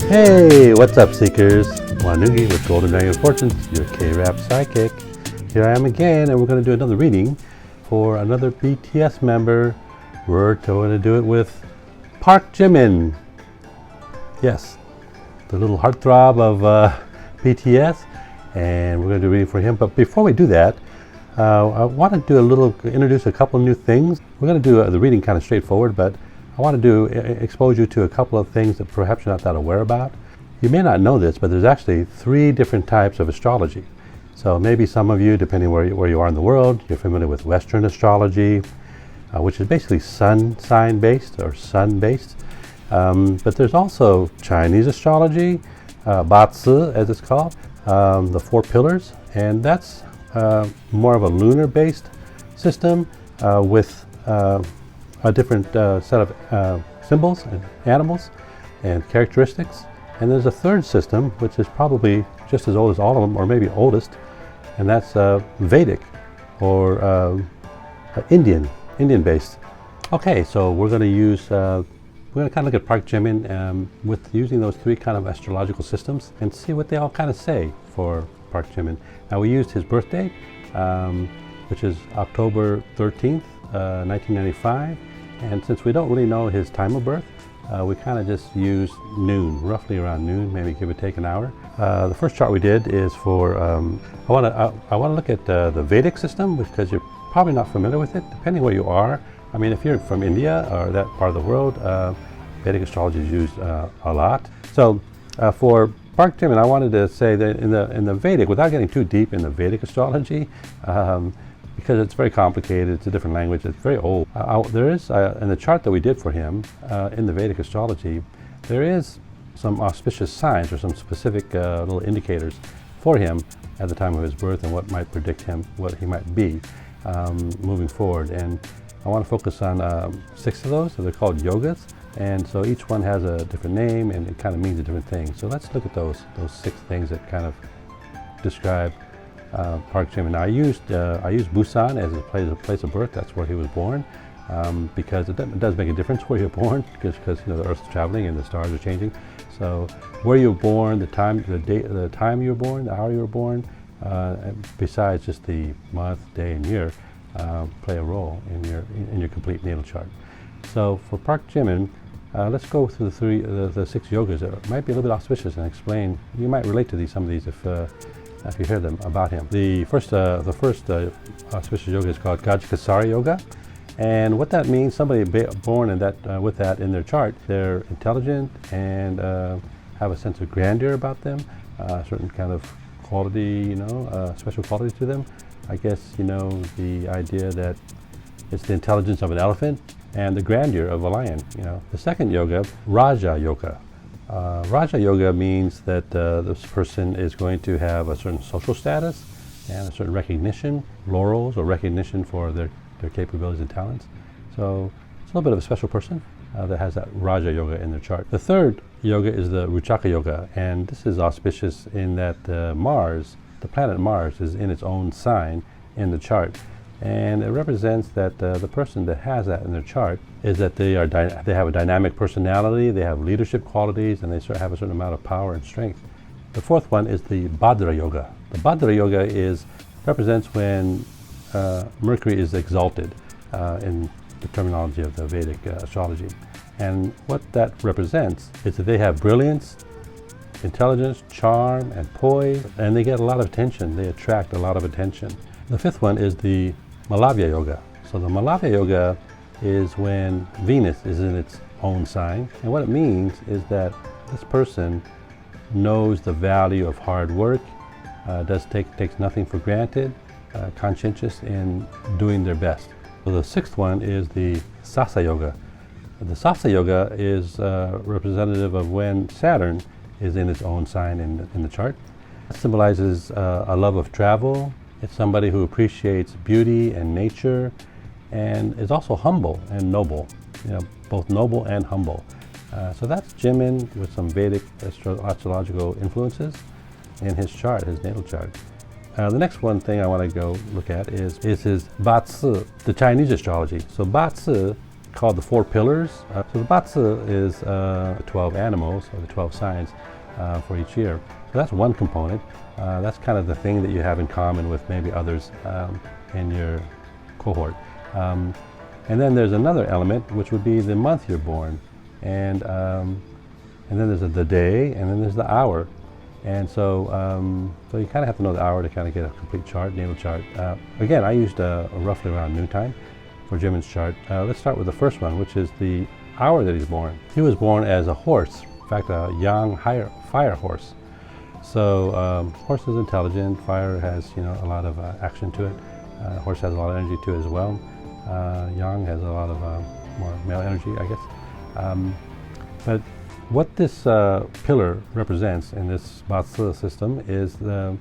Hey, what's up, seekers? Wanugee with Golden Dragon Fortunes, your K-Rap psychic. Here I am again, and we're going to do another reading for another BTS member. We're going to do it with Park Jimin. Yes, the little heartthrob of BTS, and we're going to do a reading for him. But before we do that, I want to do introduce a couple of new things. We're going to do the reading kind of straightforward, but I want to expose you to a couple of things that perhaps you're not that aware about. You may not know this, but there's actually 3 different types of astrology. So maybe some of you, depending where you are in the world, you're familiar with Western astrology, which is basically sun sign based or sun based. But there's also Chinese astrology, Bazi as it's called, the 4 pillars, and that's more of a lunar based system with a different set of symbols and animals and characteristics. And there's a third system, which is probably just as old as all of them, or maybe oldest, and that's Vedic or Indian based. Okay, so we're going to use, we're going to kind of look at Park Jimin with using those 3 kind of astrological systems and see what they all kind of say for Park Jimin. Now we used his birth date, which is October 13th, 1995. And since we don't really know his time of birth, we kind of just use noon, roughly around noon, maybe give or take an hour. The first chart we did is for, I want to look at the Vedic system, because you're probably not familiar with it, depending where you are. I mean, if you're from India or that part of the world, Vedic astrology is used a lot. So for Park Jimin, I wanted to say that in the Vedic, without getting too deep in the Vedic astrology, because it's very complicated, it's a different language, it's very old. There is, in the chart that we did for him, in the Vedic astrology, there is some auspicious signs or some specific little indicators for him at the time of his birth and what might predict him, what he might be moving forward. And I want to focus on 6 of those, so they're called yogas. And so each one has a different name and it kind of means a different thing. So let's look at those 6 things that kind of describe Park Jimin. Now I used Busan as a place of birth. That's where he was born, because it does make a difference where you're born, because the Earth's traveling and the stars are changing. So where you're born, the time you were born, the hour you were born, besides just the month, day, and year, play a role in your complete natal chart. So for Park Jimin, let's go through the 6 yogas that might be a little bit auspicious and explain. You might relate to some of these if you hear them about him. The first auspicious yoga is called Gajikasari yoga, and what that means, somebody born in that with that in their chart, they're intelligent and have a sense of grandeur about them, a certain kind of quality, special quality to them. I guess the idea that it's the intelligence of an elephant and the grandeur of a lion. The second yoga, Raja yoga. Raja yoga means that this person is going to have a certain social status and a certain recognition, laurels or recognition for their capabilities and talents. So it's a little bit of a special person that has that Raja yoga in their chart. The third yoga is the Ruchaka yoga, and this is auspicious in that Mars, the planet Mars, is in its own sign in the chart. And it represents that the person that has that in their chart is that they have a dynamic personality, they have leadership qualities, and they have a certain amount of power and strength. The fourth one is the Bhadra yoga. The Bhadra yoga represents when Mercury is exalted in the terminology of the Vedic astrology. And what that represents is that they have brilliance, intelligence, charm, and poise, and they get a lot of attention. They attract a lot of attention. The fifth one is the Malavya yoga. So the Malavya yoga is when Venus is in its own sign, and what it means is that this person knows the value of hard work, takes nothing for granted, conscientious in doing their best. So the sixth one is the Sasa yoga. The Sasa yoga is representative of when Saturn is in its own sign in the chart. It symbolizes a love of travel. It's somebody who appreciates beauty and nature and is also humble and noble, both noble and humble. So that's Jimin with some Vedic astrological influences in his chart, his natal chart. The next one thing I want to go look at is his Bazi, the Chinese astrology. So Bazi called the four pillars. So the Batsi is 12 animals, or the 12 signs for each year. So that's one component. That's kind of the thing that you have in common with maybe others in your cohort. And then there's another element, which would be the month you're born. And then there's the day, and then there's the hour. And so you kind of have to know the hour to kind of get a complete chart, natal chart. Again, I used roughly around noontime for Jimin's chart. Let's start with the first one, which is the hour that he's born. He was born as a horse, in fact, a young fire horse. So horse is intelligent, fire has a lot of action to it. Horse has a lot of energy to it as well. Yang has a lot of more male energy, I guess. But what this pillar represents in this Batsi system is the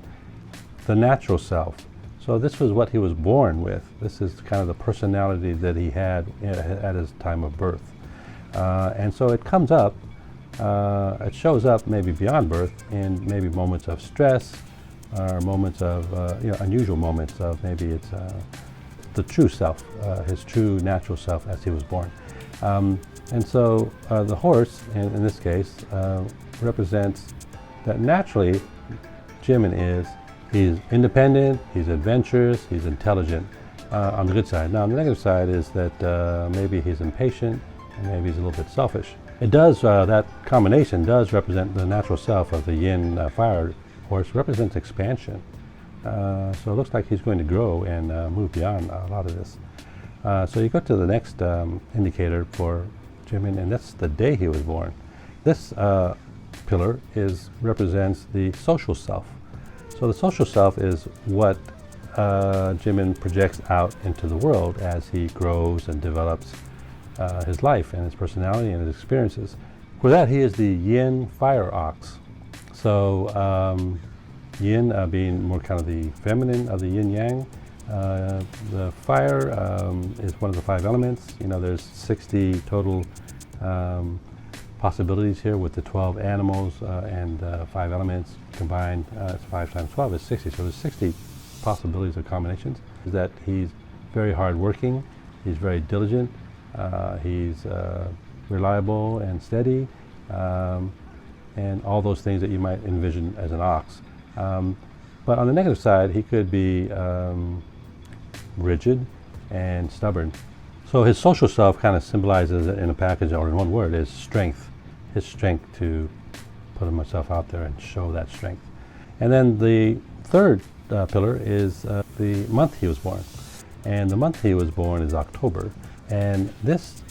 natural self. So this was what he was born with. This is kind of the personality that he had at his time of birth. And so it comes up, it shows up maybe beyond birth in maybe moments of stress, or moments of, unusual moments of maybe it's the true self, his true natural self as he was born. And so the horse, in this case, represents that naturally Jimin he's independent, he's adventurous, he's intelligent on the good side. Now on the negative side is that maybe he's impatient and maybe he's a little bit selfish. It does, that combination does represent the natural self of the yin fire horse, represents expansion. So it looks like he's going to grow and move beyond a lot of this. So you go to the next indicator for Jimin, and that's the day he was born. This pillar represents the social self. So the social self is what Jimin projects out into the world as he grows and develops his life and his personality and his experiences. For that, he is the yin fire ox. So yin being more kind of the feminine of the yin yang. The fire is one of the 5 elements. There's 60 total possibilities here with the 12 animals and 5 elements combined. It's 5 times 12 is 60. So there's 60 possibilities of combinations. That he's very hardworking, he's very diligent, he's reliable and steady, and all those things that you might envision as an ox. But on the negative side, he could be rigid and stubborn. So his social self kind of symbolizes in a package, or in one word, is strength. His strength to put himself out there and show that strength. And then the third pillar is the month he was born. And the month he was born is October. And this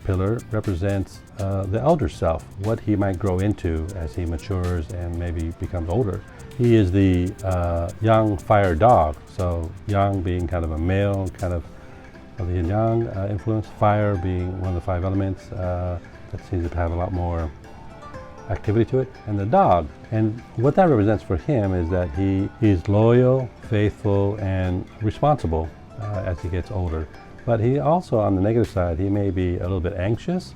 pillar represents the elder self, what he might grow into as he matures and maybe becomes older. He is the young fire dog. So yang being kind of a male, kind of the yin yang influence, fire being one of the 5 elements that seems to have a lot more activity to it, and the dog. And what that represents for him is that he's loyal, faithful, and responsible as he gets older. But he also, on the negative side, he may be a little bit anxious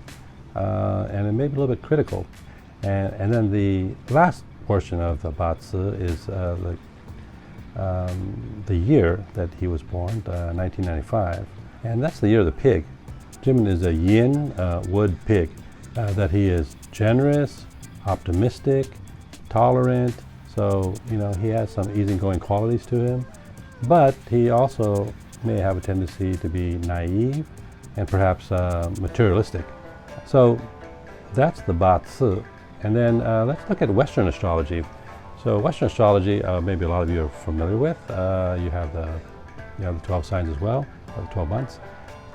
and it may be a little bit critical. And then the last portion of the Batsi is the year that he was born, 1995. And that's the year of the pig. Jimin is a yin wood pig, that he is generous, optimistic, tolerant. So, he has some easygoing qualities to him, but he also may have a tendency to be naive and perhaps materialistic. So that's the Batsi. And then let's look at Western astrology. So Western astrology, maybe a lot of you are familiar with. You have the 12 signs as well, or the 12 months.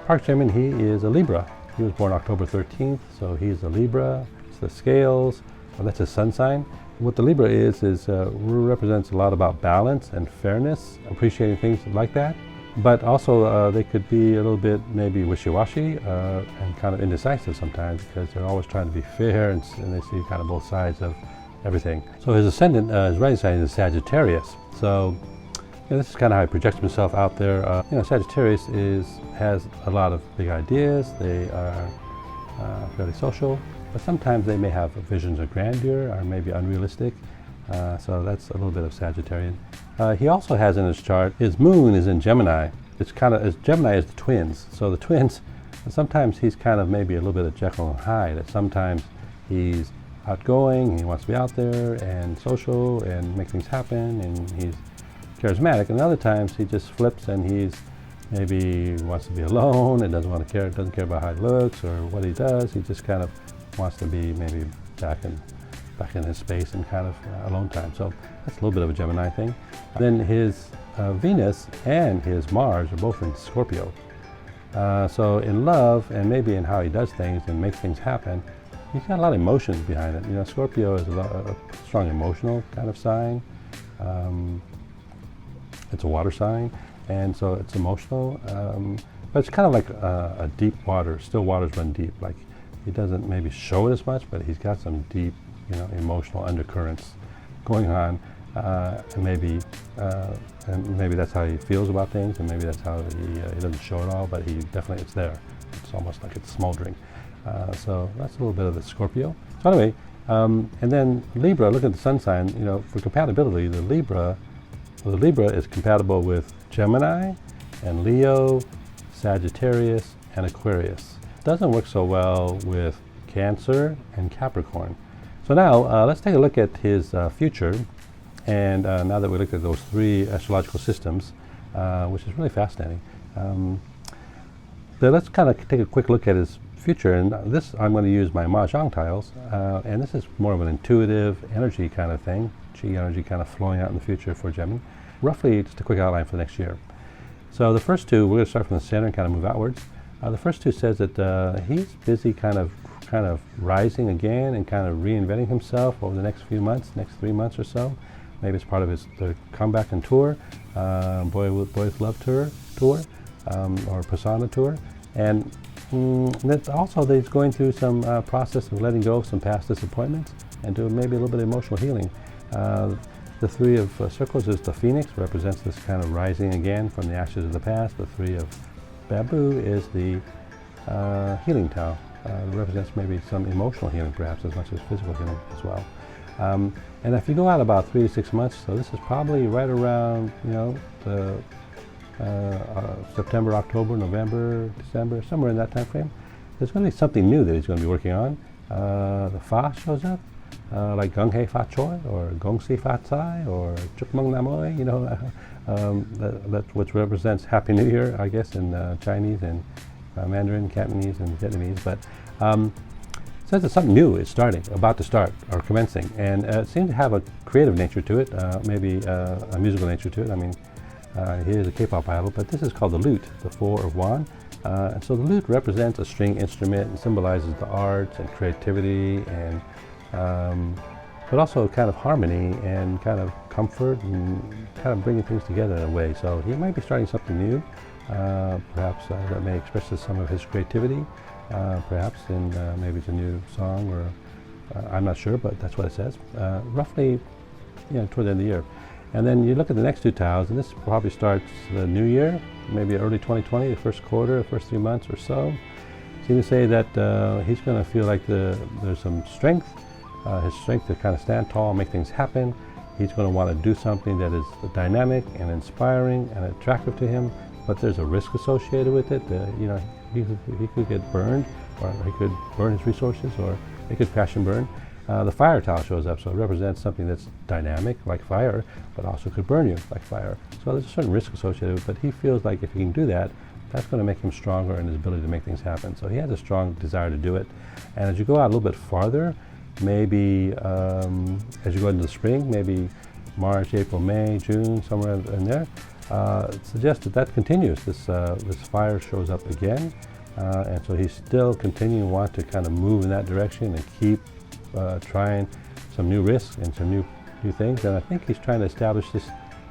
Park Jimin, he is a Libra. He was born October 13th, so he's a Libra. It's the scales, that's his sun sign. What the Libra is represents a lot about balance and fairness, appreciating things like that. But also they could be a little bit maybe wishy-washy and kind of indecisive sometimes, because they're always trying to be fair and they see kind of both sides of everything. So his ascendant, his rising sign is Sagittarius. So this is kind of how he projects himself out there. Sagittarius has a lot of big ideas. They are fairly social, but sometimes they may have visions of grandeur or maybe unrealistic. So that's a little bit of Sagittarian. He also has in his chart, his moon is in Gemini. Gemini is the twins. So the twins And sometimes he's kind of maybe a little bit of Jekyll and Hyde. That sometimes he's outgoing, he wants to be out there and social and make things happen, and he's charismatic. And other times he just flips and he's maybe wants to be alone and doesn't care about how he looks or what he does. He just kind of wants to be maybe back in his space and kind of alone time. So that's a little bit of a Gemini thing. Then his Venus and his Mars are both in Scorpio. So in love and maybe in how he does things and makes things happen, he's got a lot of emotions behind it. You know, Scorpio is a strong emotional kind of sign. It's a water sign, and so it's emotional. But it's kind of like a deep water. Still waters run deep. Like he doesn't maybe show it as much, but he's got some deep, emotional undercurrents going on. And maybe that's how he feels about things, and maybe that's how he doesn't show it all, but it's there. It's almost like it's smoldering. So that's a little bit of the Scorpio. So anyway, and then Libra, look at the sun sign, for compatibility, the Libra is compatible with Gemini and Leo, Sagittarius, and Aquarius. Doesn't work so well with Cancer and Capricorn. So now let's take a look at his future. And now that we looked at those three astrological systems, which is really fascinating, but let's kind of take a quick look at his future. And this, I'm going to use my Mah Jong Tiles, and this is more of an intuitive energy kind of thing, chi energy kind of flowing out in the future for Gemini. Roughly, just a quick outline for the next year. So the first two, we're going to start from the center and kind of move outwards. The first two says that he's busy kind of rising again and kind of reinventing himself over the next few months, next 3 months or so. Maybe it's part of the comeback and tour, Boys Love tour, or Persona tour. And that's also that he's going through some process of letting go of some past disappointments and doing maybe a little bit of emotional healing. The three of circles is the phoenix, represents this kind of rising again from the ashes of the past. The three of bamboo is the healing towel. Represents maybe some emotional healing perhaps as much as physical healing as well. And if you go out about 3 to 6 months, so this is probably right around, the September, October, November, December, somewhere in that time frame, there's going to be something new that he's going to be working on. The Fa shows up, like Gung Hei Fa Choi, or Gong Si Fa Tsai, or Chuk Mung Namoy, which represents Happy New Year, I guess, in Chinese and Mandarin, Cantonese, and Vietnamese. But says that something new is about to start, or commencing, and it seems to have a creative nature to it, maybe a musical nature to it. I mean, he is a K-pop idol, but this is called the lute, the Four of Wands. And so the lute represents a string instrument and symbolizes the arts and creativity, and but also kind of harmony and kind of comfort and kind of bringing things together in a way. So he might be starting something new, perhaps that may express some of his creativity. Perhaps in maybe it's a new song, or I'm not sure, but that's what it says. Roughly, toward the end of the year. And then you look at the next two tiles, and this probably starts the new year, maybe early 2020, the first quarter, the first 3 months or so. Seem to say that he's going to feel like there's some strength, his strength to kind of stand tall and make things happen. He's going to want to do something that is dynamic and inspiring and attractive to him, but there's a risk associated with it. He could get burned, or he could burn his resources, or he could crash and burn. The fire tile shows up, so it represents something that's dynamic, like fire, but also could burn you, like fire. So there's a certain risk associated with it, but he feels like if he can do that, that's going to make him stronger in his ability to make things happen. So he has a strong desire to do it. And as you go out a little bit farther, maybe as you go into the spring, maybe March, April, May, June, somewhere in there, it suggests that continues. This fire shows up again, and so he's still continuing to want to kind of move in that direction and keep trying some new risks and some new things. And I think he's trying to establish this,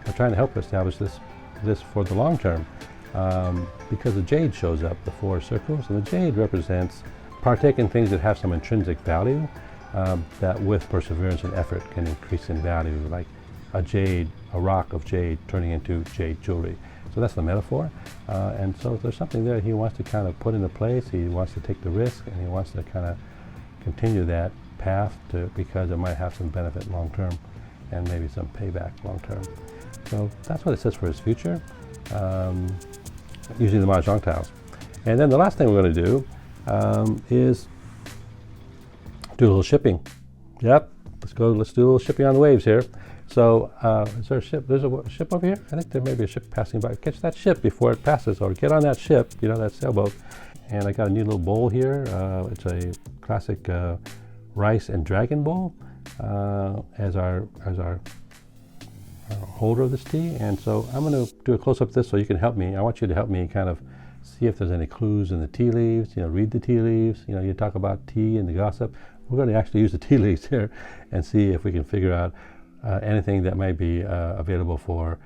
or trying to help establish this for the long term, because the jade shows up, the four circles, and the jade represents partake in things that have some intrinsic value that with perseverance and effort can increase in value, like a rock of jade turning into jade jewelry. So that's the metaphor. And so there's something there he wants to kind of put into place. He wants to take the risk, and he wants to kind of continue that path because it might have some benefit long term and maybe some payback long term. So that's what it says for his future, using the Mah Jong Tiles. And then the last thing we're going to do is do a little shipping. Yep, let's do a little shipping on the waves here. So is there a ship? There's a ship over here? I think there may be a ship passing by. Catch that ship before it passes, or get on that ship, you know, that sailboat. And I got a new little bowl here. It's a classic rice and dragon bowl as our holder of this tea. And so I'm going to do a close-up of this so you can help me. I want you to help me kind of see if there's any clues in the tea leaves, you know, read the tea leaves. You know, you talk about tea and the gossip. We're going to actually use the tea leaves here and see if we can figure out anything that might be available for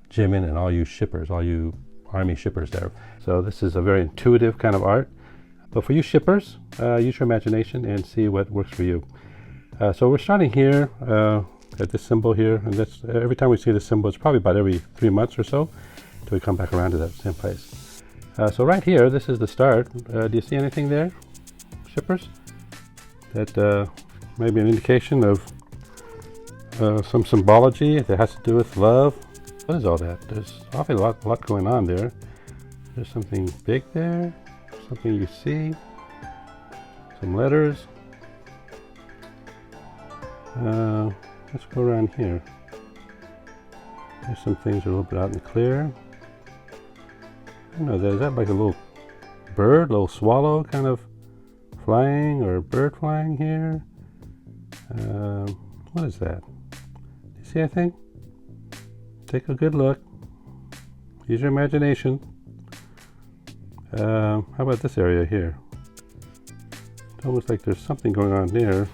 Jimin and all you shippers, all you ARMY shippers there. So this is a very intuitive kind of art. But for you shippers, use your imagination and see what works for you. So we're starting here at this symbol here, and that's every time we see this symbol, it's probably about every 3 months or so till we come back around to that same place. So right here, this is the start. Do you see anything there, shippers? That may be an indication of some symbology that has to do with love. What is all that? There's awfully lot going on there. There's something big there, something you see, some letters. Let's go around here. There's some things that are a little bit out in the clear. I don't know, is that like a little bird, little swallow kind of flying, or a bird flying here? What is that? Do you see anything? Take a good look. Use your imagination. How about this area here? It's almost like there's something going on there.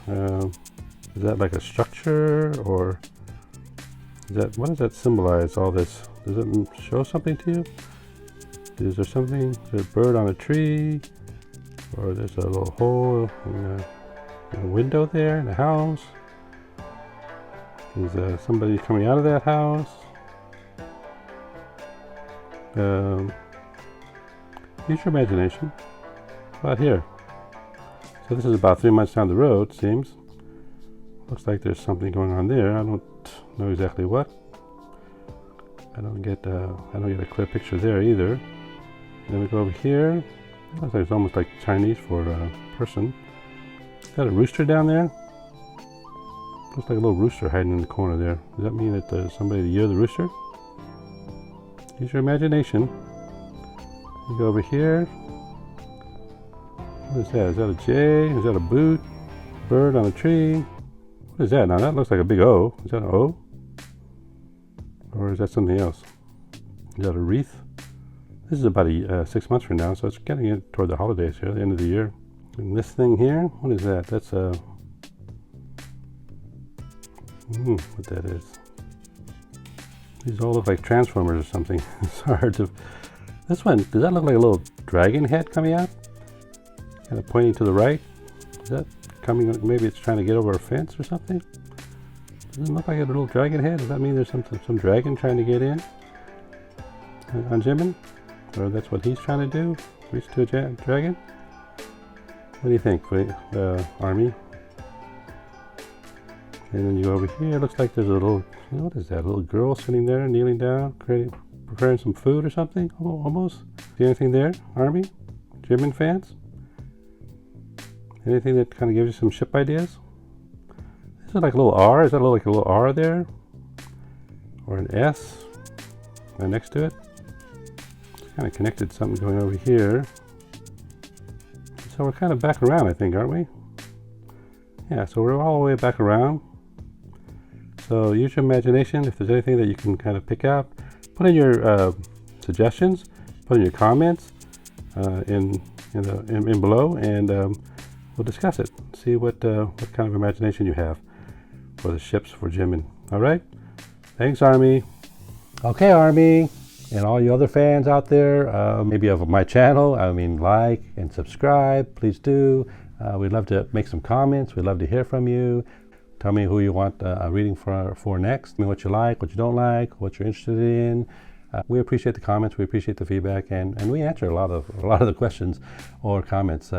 Is that like a structure, or is that, what does that symbolize, all this? Does it show something to you? Is there something, is there a bird on a tree? Or there's a little hole in a window there in the house? Is somebody coming out of that house? Use your imagination. About here. So this is about 3 months down the road, seems. Looks like there's something going on there. I don't know exactly what. I don't get a clear picture there either. Then we go over here. It looks like it's almost like Chinese for a person. Is that a rooster down there? Looks like a little rooster hiding in the corner there. Does that mean that there's somebody to hear the rooster? Use your imagination. You go over here. What is that? Is that a J? Is that a boot? Bird on a tree? What is that? Now that looks like a big O. Is that an O? Or is that something else? Is that a wreath? This is about 6 months from now, so it's getting it toward the holidays here, the end of the year. And this thing here, what is that? That's a... what that is. These all look like transformers or something. It's hard to... This one, does that look like a little dragon head coming out? Kind of pointing to the right? Is that coming, maybe it's trying to get over a fence or something? Doesn't it look like a little dragon head? Does that mean there's some dragon trying to get in? On Jimin? Or that's what he's trying to do? Reach to a dragon? What do you think, ARMY? And then you go over here, it looks like there's a little, what is that? A little girl sitting there, kneeling down, preparing some food or something, almost. See anything there, ARMY? Jimin fans? Anything that kind of gives you some ship ideas? Is it like a little R? Is that like a little R there? Or an S right next to it? It's kind of connected to something going over here. So we're kind of back around, I think, aren't we? Yeah, so we're all the way back around. So use your imagination. If there's anything that you can kind of pick out, put in your suggestions, put in your comments in below, and we'll discuss it. See what kind of imagination you have for the ships for Jimin. All right? Thanks, ARMY. Okay, ARMY, and all you other fans out there, maybe of my channel, like and subscribe. Please do. We'd love to make some comments. We'd love to hear from you. Tell me who you want a reading for next. Tell me what you like, what you don't like, what you're interested in. We appreciate the comments. We appreciate the feedback, and we answer a lot of the questions or comments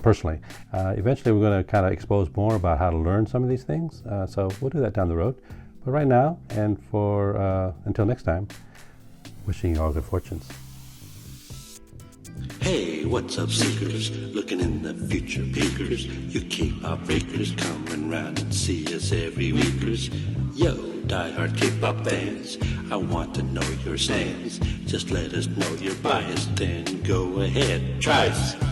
personally. Eventually, we're going to kind of expose more about how to learn some of these things. So we'll do that down the road. But right now, and for until next time, wishing you all good fortunes. Hey, what's up, seekers? Looking in the future, peekers. You K-pop breakers, coming round and see us every weekers. Yo, die-hard K-pop fans, I want to know your stance. Just let us know your bias, then go ahead, try us.